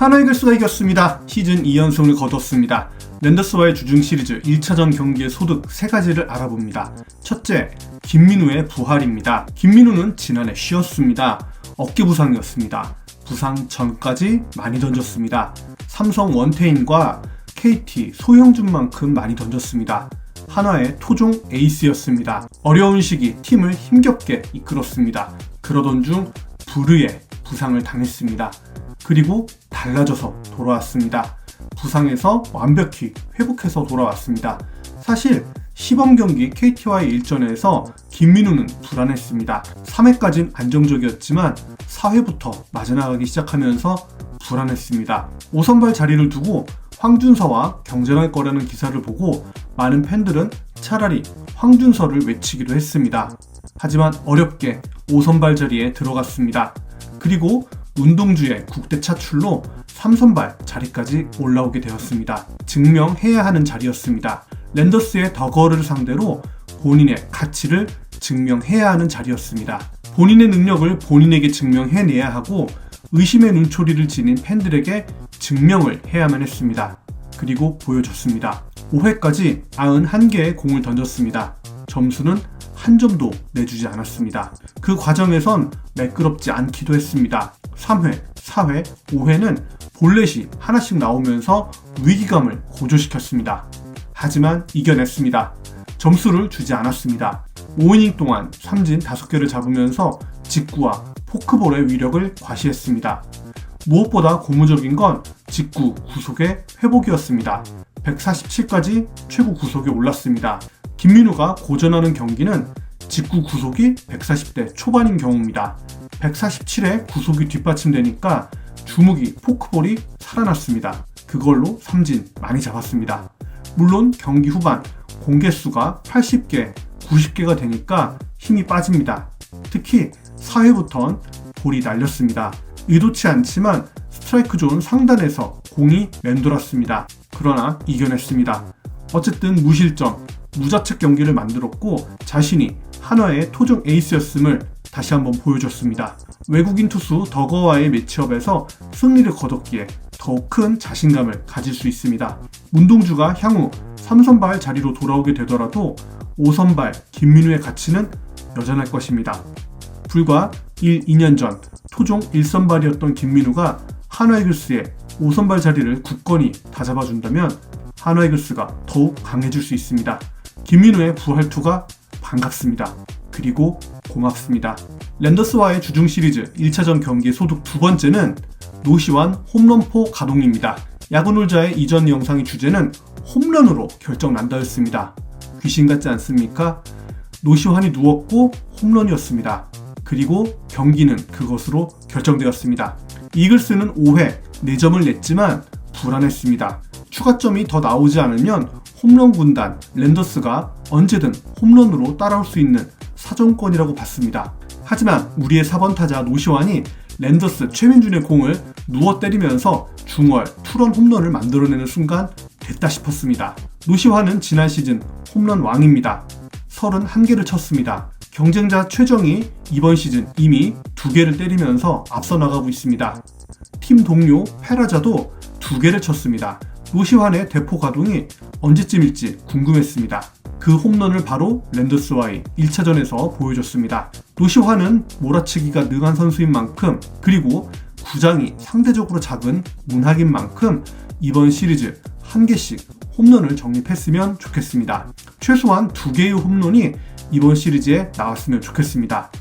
하나이글스가 이겼습니다. 시즌 2연승을 거뒀습니다. 랜더스와의 주중 시리즈 1차전 경기의 소득 3가지를 알아봅니다. 첫째, 김민우의 부활입니다. 김민우는 지난해 쉬었습니다. 어깨 부상이었습니다. 부상 전까지 많이 던졌습니다. 삼성 원태인과 KT 소형준만큼 많이 던졌습니다. 한화의 토종 에이스였습니다. 어려운 시기 팀을 힘겹게 이끌었습니다. 그러던 중 불의의 부상을 당했습니다. 그리고 달라져서 돌아왔습니다. 부상에서 완벽히 회복해서 돌아왔습니다. 사실 시범 경기 KT와의 일전에서 김민우는 불안했습니다. 3회까진 안정적이었지만 4회부터 맞아나가기 시작하면서 불안했습니다. 5선발 자리를 두고 황준서와 경쟁할 거라는 기사를 보고 많은 팬들은 차라리 황준서를 외치기도 했습니다. 하지만 어렵게 5선발 자리에 들어갔습니다. 그리고 운동주의 국대 차출로 3선발 자리까지 올라오게 되었습니다. 증명해야 하는 자리였습니다. 랜더스의 더거를 상대로 본인의 가치를 증명해야 하는 자리였습니다. 본인의 능력을 본인에게 증명해내야 하고 의심의 눈초리를 지닌 팬들에게 증명을 해야만 했습니다. 그리고 보여줬습니다. 5회까지 91개의 공을 던졌습니다. 점수는 한 점도 내주지 않았습니다. 그 과정에선 매끄럽지 않기도 했습니다. 3회, 4회, 5회는 볼넷이 하나씩 나오면서 위기감을 고조시켰습니다. 하지만 이겨냈습니다. 점수를 주지 않았습니다. 5이닝 동안 삼진 5개를 잡으면서 직구와 포크볼의 위력을 과시했습니다. 무엇보다 고무적인 건 직구 구속의 회복이었습니다. 147까지 최고 구속에 올랐습니다. 김민우가 고전하는 경기는 직구 구속이 140대 초반인 경우입니다. 147에 구속이 뒷받침되니까 주무기 포크볼이 살아났습니다. 그걸로 삼진 많이 잡았습니다. 물론 경기 후반 공개수가 80개, 90개가 되니까 힘이 빠집니다. 특히 4회부턴 볼이 날렸습니다. 의도치 않지만 스트라이크 존 상단에서 공이 맴돌았습니다. 그러나 이겨냈습니다. 어쨌든 무실점, 무자책 경기를 만들었고 자신이 한화의 토종 에이스였음을 다시 한번 보여줬습니다. 외국인 투수 더거와의 매치업에서 승리를 거뒀기에 더욱 큰 자신감을 가질 수 있습니다. 문동주가 향후 3선발 자리로 돌아오게 되더라도 5선발 김민우의 가치는 여전할 것입니다. 불과 2년 전 토종 1선발이었던 김민우가 한화이글스의 5선발 자리를 굳건히 다잡아준다면 한화이글스가 더욱 강해질 수 있습니다. 김민우의 부활투가 반갑습니다. 그리고 고맙습니다. 랜더스와의 주중 시리즈 1차전 경기 소득 두 번째는 노시환 홈런포 가동입니다. 야구놀자의 이전 영상의 주제는 홈런으로 결정난다였습니다. 귀신 같지 않습니까? 노시환이 누웠고 홈런이었습니다. 그리고 경기는 그것으로 결정되었습니다. 이글스는 5회 4점을 냈지만 불안했습니다. 추가점이 더 나오지 않으면 홈런 군단 랜더스가 언제든 홈런으로 따라올 수 있는 사정권이라고 봤습니다. 하지만 우리의 4번 타자 노시환이 랜더스 최민준의 공을 누워 때리면서 중월 투런 홈런을 만들어내는 순간 됐다 싶었습니다. 노시환은 지난 시즌 홈런 왕입니다. 31개를 쳤습니다. 경쟁자 최정이 이번 시즌 이미 2개를 때리면서 앞서 나가고 있습니다. 팀 동료 페라자도 2개를 쳤습니다. 노시환의 대포 가동이 언제쯤일지 궁금했습니다. 그 홈런을 바로 랜더스와의 1차전에서 보여줬습니다. 노시환은 몰아치기가 능한 선수인 만큼 그리고 구장이 상대적으로 작은 문학인 만큼 이번 시리즈 1개씩 홈런을 적립했으면 좋겠습니다. 최소한 2개의 홈런이 이번 시리즈에 나왔으면 좋겠습니다.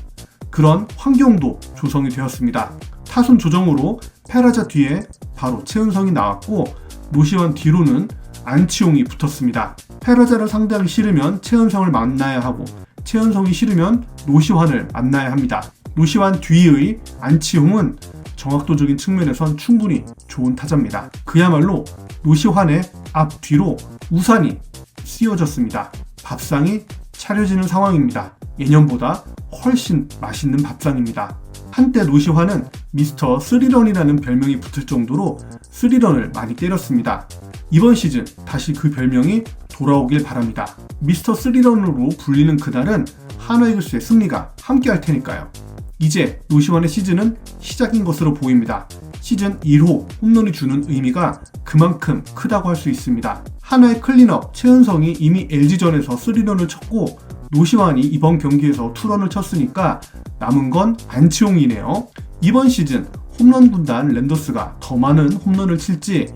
그런 환경도 조성이 되었습니다. 타순 조정으로 페라자 뒤에 바로 최은성이 나왔고 노시환 뒤로는 안치홍이 붙었습니다. 페라자를 상대하기 싫으면 최은성을 만나야 하고 최은성이 싫으면 노시환을 만나야 합니다. 노시환 뒤의 안치홍은 정확도적인 측면에선 충분히 좋은 타자입니다. 그야말로 노시환의 앞뒤로 우산이 씌워졌습니다. 밥상이 차려지는 상황입니다. 예년보다 훨씬 맛있는 밥상입니다. 한때 노시환은 미스터 3런이라는 별명이 붙을 정도로 3런을 많이 때렸습니다. 이번 시즌 다시 그 별명이 돌아오길 바랍니다. 미스터 3런으로 불리는 그날은 한화이글스의 승리가 함께 할 테니까요. 이제 노시환의 시즌은 시작인 것으로 보입니다. 시즌 1호 홈런이 주는 의미가 그만큼 크다고 할 수 있습니다. 한화의 클린업 최은성이 이미 LG전에서 3런을 쳤고 노시환이 이번 경기에서 2런을 쳤으니까 남은 건 안치홍이네요. 이번 시즌 홈런 군단 랜더스가 더 많은 홈런을 칠지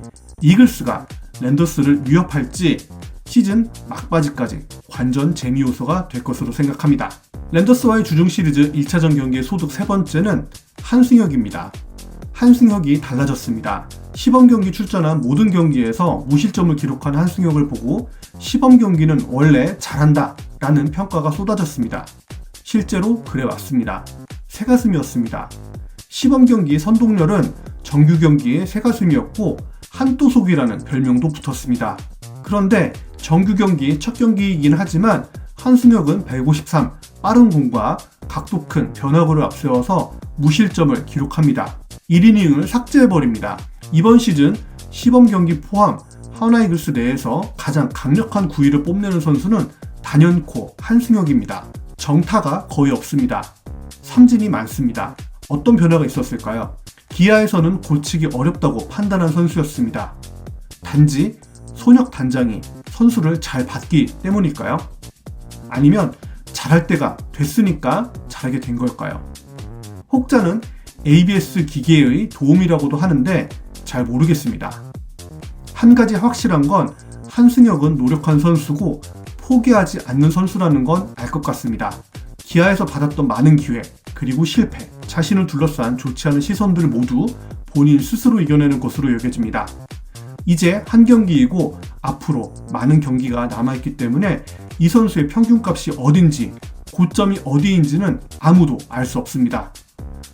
이글스가 랜더스를 위협할지 시즌 막바지까지 관전 재미 요소가 될 것으로 생각합니다. 랜더스와의 주중 시리즈 1차전 경기의 소득 세 번째는 한승혁입니다. 한승혁이 달라졌습니다. 시범 경기 출전한 모든 경기에서 무실점을 기록한 한승혁을 보고 시범 경기는 원래 잘한다 라는 평가가 쏟아졌습니다. 실제로 그래왔습니다. 새가슴이었습니다. 시범 경기 선동열은 정규 경기의 새가슴이었고 한또속이라는 별명도 붙었습니다. 그런데 정규 경기 첫 경기이긴 하지만 한승혁은 153 빠른 공과 각도 큰 변화구를 앞세워서 무실점을 기록합니다. 1이닝을 삭제해버립니다. 이번 시즌 시범 경기 포함 한화 이글스 내에서 가장 강력한 구위를 뽐내는 선수는 단연코 한승혁입니다. 정타가 거의 없습니다. 삼진이 많습니다. 어떤 변화가 있었을까요? 기아에서는 고치기 어렵다고 판단한 선수였습니다. 단지 손혁 단장이 선수를 잘 봤기 때문일까요? 아니면 잘할 때가 됐으니까 잘하게 된 걸까요? 혹자는 ABS 기계의 도움이라고도 하는데 잘 모르겠습니다. 한 가지 확실한 건 한승혁은 노력한 선수고 포기하지 않는 선수라는 건 알 것 같습니다. 기아에서 받았던 많은 기회, 그리고 실패, 자신을 둘러싼 좋지 않은 시선들 모두 본인 스스로 이겨내는 것으로 여겨집니다. 이제 한 경기이고 앞으로 많은 경기가 남아있기 때문에 이 선수의 평균값이 어딘지, 고점이 어디인지는 아무도 알 수 없습니다.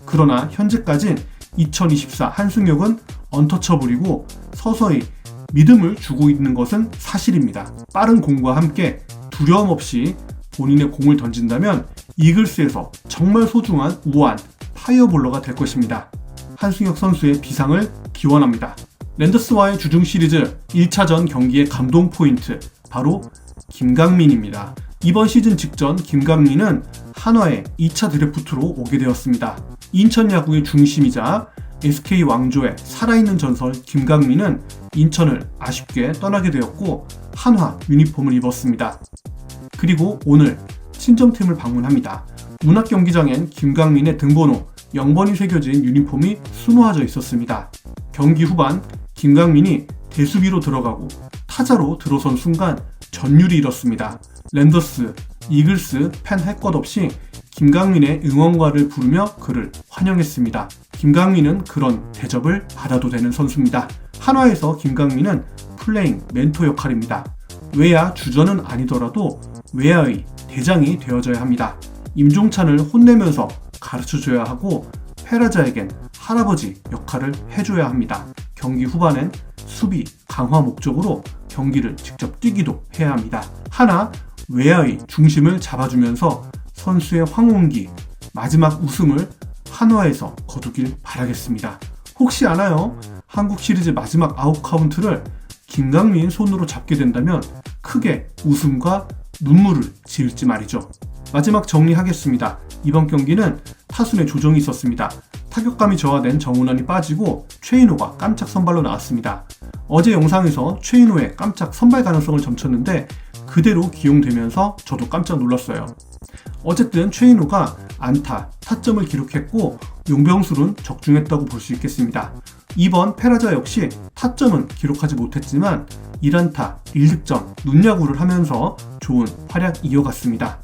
그러나 현재까진 2024 한승혁은 언터처블이고 서서히 믿음을 주고 있는 것은 사실입니다. 빠른 공과 함께 두려움 없이 본인의 공을 던진다면 이글스에서 정말 소중한 우아한 파이어볼러가 될 것입니다. 한승혁 선수의 비상을 기원합니다. 랜더스와의 주중 시리즈 1차전 경기의 감동 포인트, 바로 김강민입니다. 이번 시즌 직전 김강민은 한화의 2차 드래프트로 오게 되었습니다. 인천 야구의 중심이자 SK 왕조의 살아있는 전설 김강민은 인천을 아쉽게 떠나게 되었고 한화 유니폼을 입었습니다. 그리고 오늘 친정팀을 방문합니다. 문학경기장엔 김강민의 등번호 0번이 새겨진 유니폼이 수놓아져 있었습니다. 경기 후반 김강민이 대수비로 들어가고 타자로 들어선 순간 전율이 일었습니다. 랜더스, 이글스 팬 할 것 없이 김강민의 응원가를 부르며 그를 환영했습니다. 김강민은 그런 대접을 받아도 되는 선수입니다. 한화에서 김강민은 플레잉 멘토 역할입니다. 외야 주전은 아니더라도 외야의 대장이 되어줘야 합니다. 임종찬을 혼내면서 가르쳐줘야 하고 페라자에겐 할아버지 역할을 해줘야 합니다. 경기 후반엔 수비 강화 목적으로 경기를 직접 뛰기도 해야 합니다. 하나 외야의 중심을 잡아주면서 선수의 황혼기 마지막 우승을 한화에서 거두길 바라겠습니다. 혹시 아나요? 한국 시리즈 마지막 아웃카운트를 김강민 손으로 잡게 된다면 크게 웃음과 눈물을 지을지 말이죠. 마지막 정리하겠습니다. 이번 경기는 타순의 조정이 있었습니다. 타격감이 저하된 정훈환이 빠지고 최인호가 깜짝 선발로 나왔습니다. 어제 영상에서 최인호의 깜짝 선발 가능성을 점쳤는데 그대로 기용되면서 저도 깜짝 놀랐어요. 어쨌든 최인호가 안타, 타점을 기록했고 용병술은 적중했다고 볼 수 있겠습니다. 이번 페라자 역시 타점은 기록하지 못했지만 1안타, 1득점, 눈야구를 하면서 좋은 활약 이어갔습니다.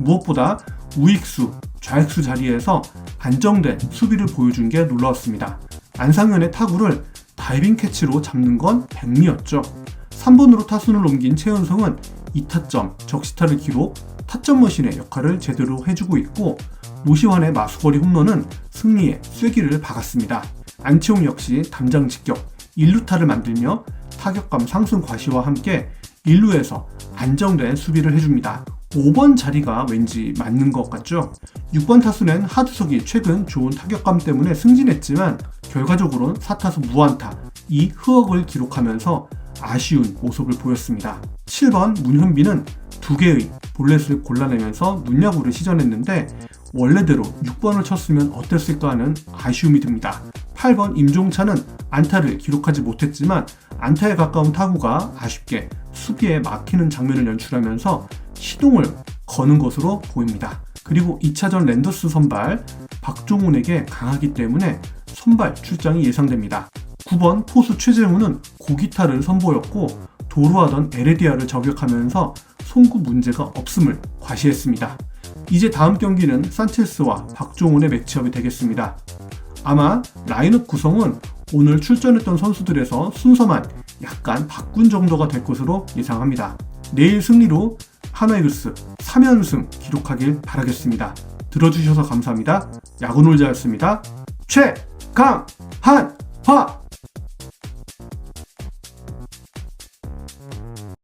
무엇보다 우익수, 좌익수 자리에서 안정된 수비를 보여준 게 놀라웠습니다. 안상현의 타구를 다이빙 캐치로 잡는 건 백미였죠. 3번으로 타순을 옮긴 최은성은 2타점, 적시타를 기록, 타점 머신의 역할을 제대로 해주고 있고 노시환의 마수거리 홈런은 승리의 쐐기를 박았습니다. 안치홍 역시 담장 직격, 1루타를 만들며 타격감 상승 과시와 함께 1루에서 안정된 수비를 해줍니다. 5번 자리가 왠지 맞는 것 같죠? 6번 타수는 하두석이 최근 좋은 타격감 때문에 승진했지만 결과적으로는 4타수 무안타, 2 흑억을 기록하면서 아쉬운 모습을 보였습니다. 7번 문현빈은 2개의 볼넷을 골라내면서 눈야구를 시전했는데 원래대로 6번을 쳤으면 어땠을까 하는 아쉬움이 듭니다. 8번 임종찬은 안타를 기록하지 못했지만 안타에 가까운 타구가 아쉽게 수비에 막히는 장면을 연출하면서 시동을 거는 것으로 보입니다. 그리고 2차전 랜더스 선발 박종훈에게 강하기 때문에 선발 출장이 예상됩니다. 9번 포수 최재훈은 고기타를 선보였고 도루하던 에레디아를 저격하면서 송구 문제가 없음을 과시했습니다. 이제 다음 경기는 산체스와 박종훈의 매치업이 되겠습니다. 아마 라인업 구성은 오늘 출전했던 선수들에서 순서만 약간 바꾼 정도가 될 것으로 예상합니다. 내일 승리로 하나이글스 3연승 기록하길 바라겠습니다. 들어주셔서 감사합니다. 야구놀자였습니다. 최강한화